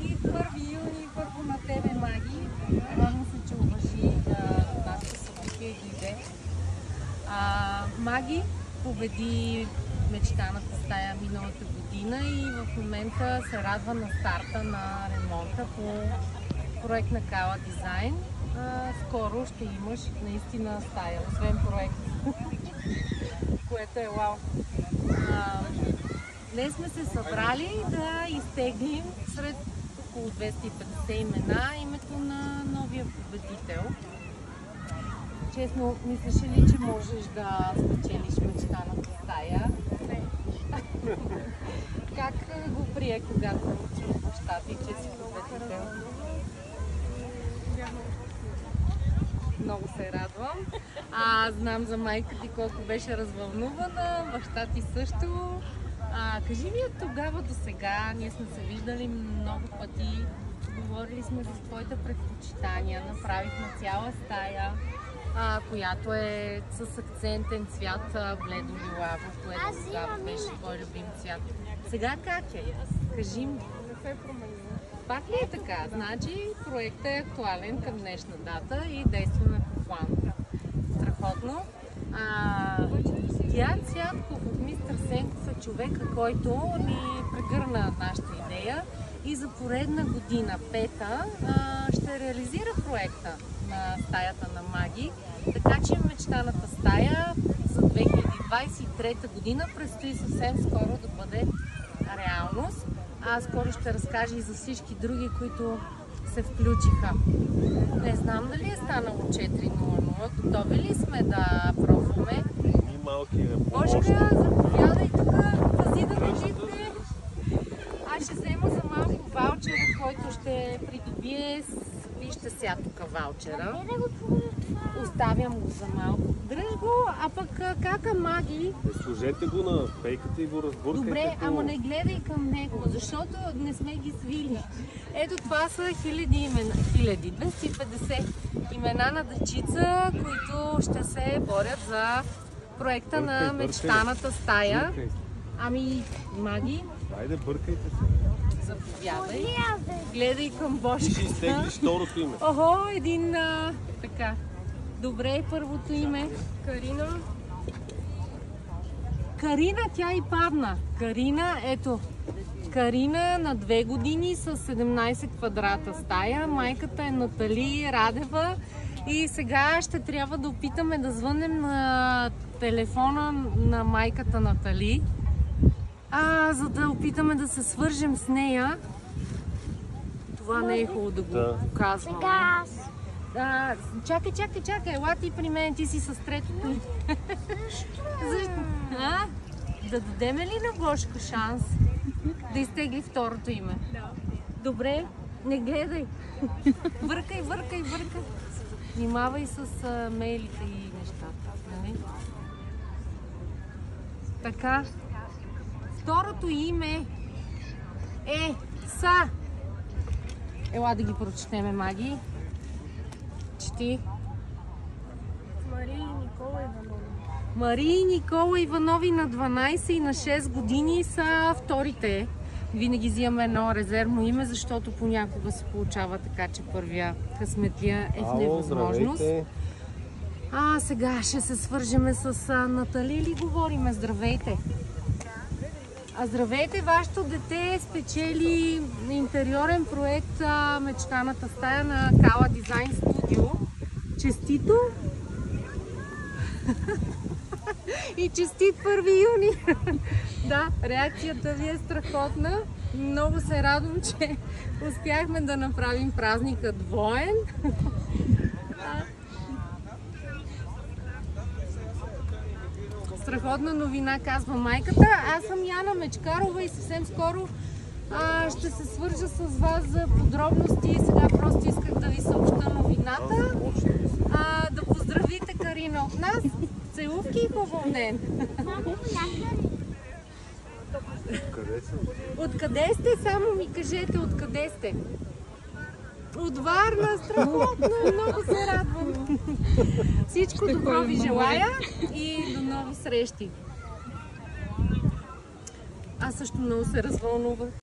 И 1 юни първо на тебе, Маги. Радвам се, че уважи нашата събитие и дойде. Маги победи мечтаната стая миналата година и в момента се радва на старта на ремонта по проект на Кала Дизайн. Скоро ще имаш наистина стая, освен проект, което е вау. Днес сме се събрали да изтеглим сред около 250 имена името на новия победител. Честно, мислеше ли, че можеш да спечелиш мечтаната стая? Не. Как го прие, когато научи от баща ти, че си победител? Много се радвам. Знам за майка ти колко беше развълнувана, баща ти също. Кажи ми от тогава до сега, ние сме се виждали много пъти, говорили сме за твоите предпочитания, направихме цяла стая, която е с акцентен цвят бледо-лилаво, което тогава беше твой любим цвят. Сега как е? Кажи ми. Не се промени. Пак ли е така? Значи проектът е актуален към днешна дата и действаме по план. Страхотно. Тя Цятков от Мистер Сенков е човека, който ни прегърна нашата идея и за поредна година, пета, ще реализира проекта на стаята на Маги. Така че мечтаната стая за 2023 година предстои съвсем скоро да бъде реалност. Скоро ще разкажа и за всички други, които се включиха. Не знам дали е станало 4:00. Готови ли сме да пробваме? Божка, заповядай тук, пази да държите. Аз ще взема за малко ваучера, който ще придобие. Вижте сега тук ваучера. Оставям го за малко. Дръж го, а пък кака Маги. Сложете го на пейката и го разбъркайте. Добре, ама не гледай към него, защото не сме ги свили. Ето това са хиляди имена, 250 имена на дечица, които ще се борят за проекта на мечтаната стая. Маги. Хайде, бъркайте се. Заповядай. Гледай към Божката. Ще изтеглиш второто име. Охо, така. Добре, първото име. Карина. Карина, тя и падна. Карина, ето. Карина на 2 години с 17 квадрата стая. Майката е Натали Радева. И сега ще трябва да опитаме да звънем на телефона на майката Натали. За да опитаме да се свържем с нея. Това не е хубаво да го показваме. Чакай, ела ти при мен, ти си с третото. Да дадем ли на Гошка шанс да изтегли второто име? Да. Добре, не гледай. Въркай. Внимавай с мейлите и нещата. Нали? Така. Второто име е Са. Ела да ги прочетеме, Маги. Чети. Мария и Никола Иванови. Мария и Никола Иванови на 12 и на 6 години са вторите. Винаги взимаме едно резервно име, защото понякога се получава така, че първия късметлия е в невъзможност. Сега ще се свържеме с Натали или говориме? Здравейте! Здравейте, вашето дете спечели интериорен проект мечтаната стая на Кала Дизайн Студио. Честито! И честит 1 юни! Да, реакцията ви е страхотна. Много се радвам, че успяхме да направим празника двоен. Страхотна новина, казва майката. Аз съм Яна Мечкарова и съвсем скоро ще се свържа с вас за подробности. Сега просто исках да ви съобща новината. Да поздравите Карина от нас. Целувки и хубав ден! Откъде сте? Само ми кажете откъде сте. От Варна, страхотно, много се радвам. Всичко добро ви желая и до нови срещи. Аз също много се развълнувах.